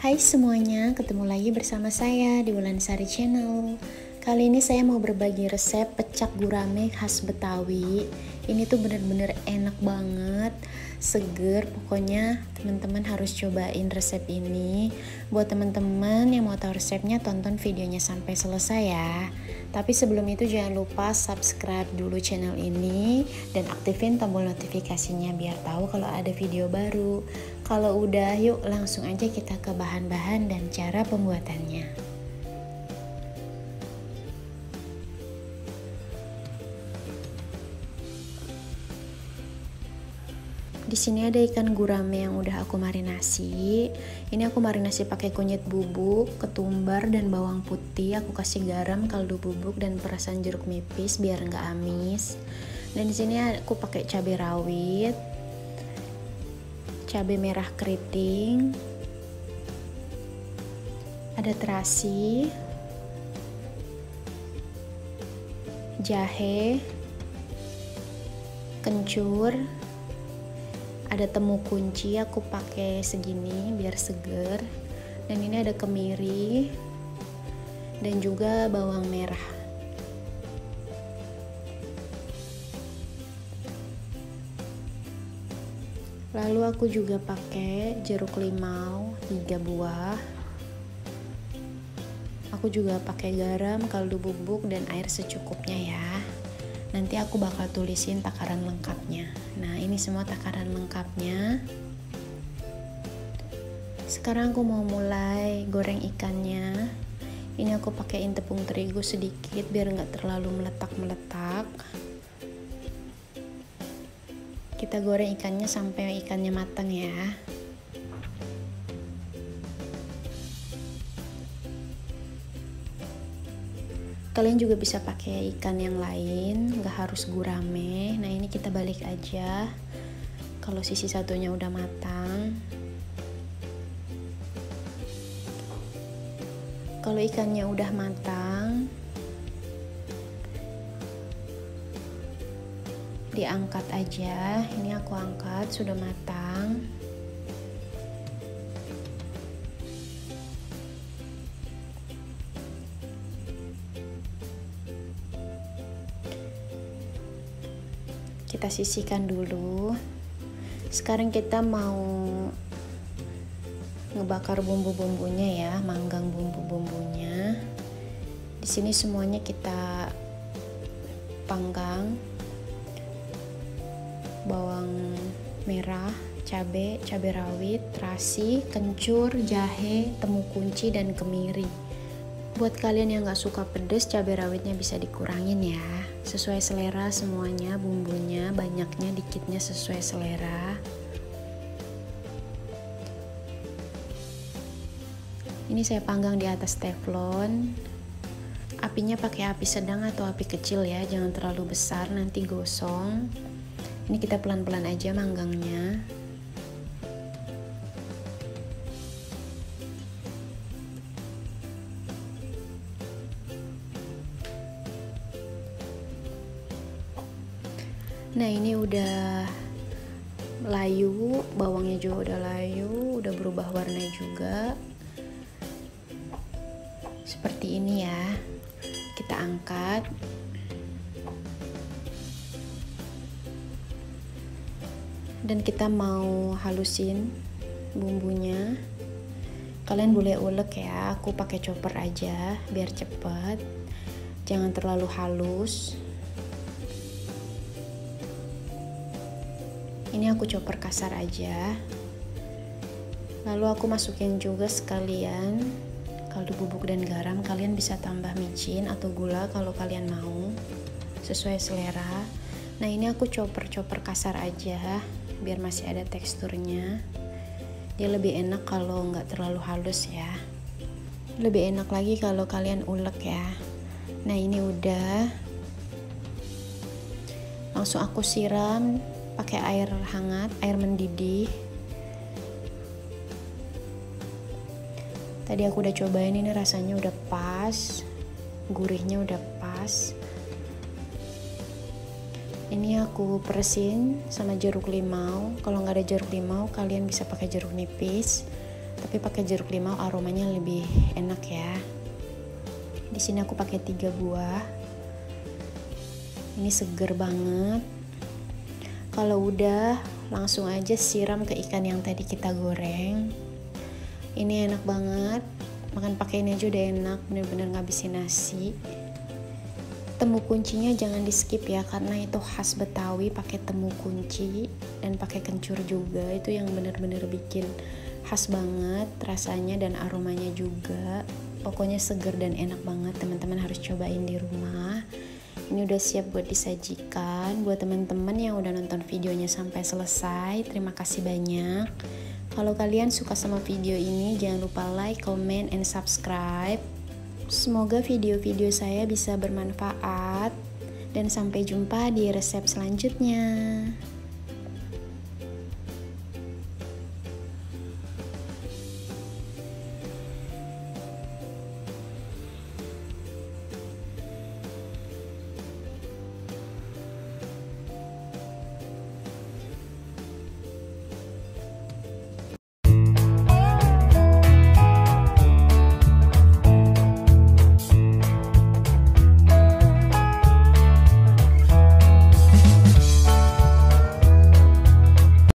Hai semuanya, ketemu lagi bersama saya di Wulansari Channel. Kali ini saya mau berbagi resep pecak gurame khas Betawi. Ini tuh bener-bener enak banget, seger. Pokoknya teman-teman harus cobain resep ini. Buat teman-teman yang mau tahu resepnya, tonton videonya sampai selesai ya. Tapi sebelum itu jangan lupa subscribe dulu channel ini dan aktifin tombol notifikasinya biar tahu kalau ada video baru. Kalau udah, yuk langsung aja kita ke bahan-bahan dan cara pembuatannya. Di sini ada ikan gurame yang udah aku marinasi. Ini aku marinasi pakai kunyit bubuk, ketumbar dan bawang putih. Aku kasih garam, kaldu bubuk dan perasan jeruk nipis biar nggak amis. Dan di sini aku pakai cabai rawit, cabai merah keriting, ada terasi, jahe, kencur, ada temu kunci. Aku pakai segini biar seger. Dan ini ada kemiri dan juga bawang merah. Lalu aku juga pakai jeruk limau 3 buah. Aku juga pakai garam, kaldu bubuk dan air secukupnya ya. Nanti aku bakal tulisin takaran lengkapnya. Nah, ini semua takaran lengkapnya. Sekarang aku mau mulai goreng ikannya. Ini aku pakaiin tepung terigu sedikit biar nggak terlalu meletak-meletak. Kita goreng ikannya sampai ikannya matang ya. Kalian juga bisa pakai ikan yang lain, nggak harus gurame. Nah, ini kita balik aja kalau sisi satunya udah matang. Kalau ikannya udah matang, diangkat aja. Ini aku angkat, sudah matang. Kita sisihkan dulu. Sekarang kita mau ngebakar bumbu-bumbunya ya, manggang bumbu-bumbunya. Di sini semuanya kita panggang. Bawang merah, cabai rawit, terasi, kencur, jahe, temu kunci dan kemiri. Buat kalian yang gak suka pedas, cabai rawitnya bisa dikurangin ya. Sesuai selera semuanya, bumbunya banyaknya dikitnya sesuai selera. Ini saya panggang di atas teflon. Apinya pakai api sedang atau api kecil ya, jangan terlalu besar nanti gosong. Ini kita pelan-pelan aja manggangnya. Nah, ini udah layu, bawangnya juga udah layu, udah berubah warna juga. Seperti ini ya. Kita angkat. Dan kita mau halusin bumbunya. Kalian boleh ulek ya, aku pakai chopper aja biar cepet. Jangan terlalu halus. Ini aku chopper kasar aja. Lalu aku masukin juga sekalian kaldu bubuk dan garam. Kalian bisa tambah micin atau gula kalau kalian mau, sesuai selera. Nah, ini aku chopper kasar aja biar masih ada teksturnya. Dia lebih enak kalau nggak terlalu halus ya. Lebih enak lagi kalau kalian ulek ya. Nah, ini udah. Langsung aku siram pakai air hangat, air mendidih. Tadi aku udah cobain, ini rasanya udah pas, gurihnya udah pas. Ini aku peresin sama jeruk limau. Kalau nggak ada jeruk limau, kalian bisa pakai jeruk nipis. Tapi pakai jeruk limau aromanya lebih enak ya. Di sini aku pakai 3 buah. Ini seger banget. Kalau udah, langsung aja siram ke ikan yang tadi kita goreng. Ini enak banget. Makan pakai ini aja udah enak, bener-bener ngabisin nasi. Temu kuncinya jangan di skip ya, karena itu khas Betawi, pakai temu kunci dan pakai kencur juga. Itu yang bener-bener bikin khas banget rasanya dan aromanya juga. Pokoknya seger dan enak banget, teman-teman harus cobain di rumah. Ini udah siap buat disajikan. Buat teman-teman yang udah nonton videonya sampai selesai, terima kasih banyak. Kalau kalian suka sama video ini, jangan lupa like, comment, and subscribe. Semoga video-video saya bisa bermanfaat. Dan sampai jumpa di resep selanjutnya.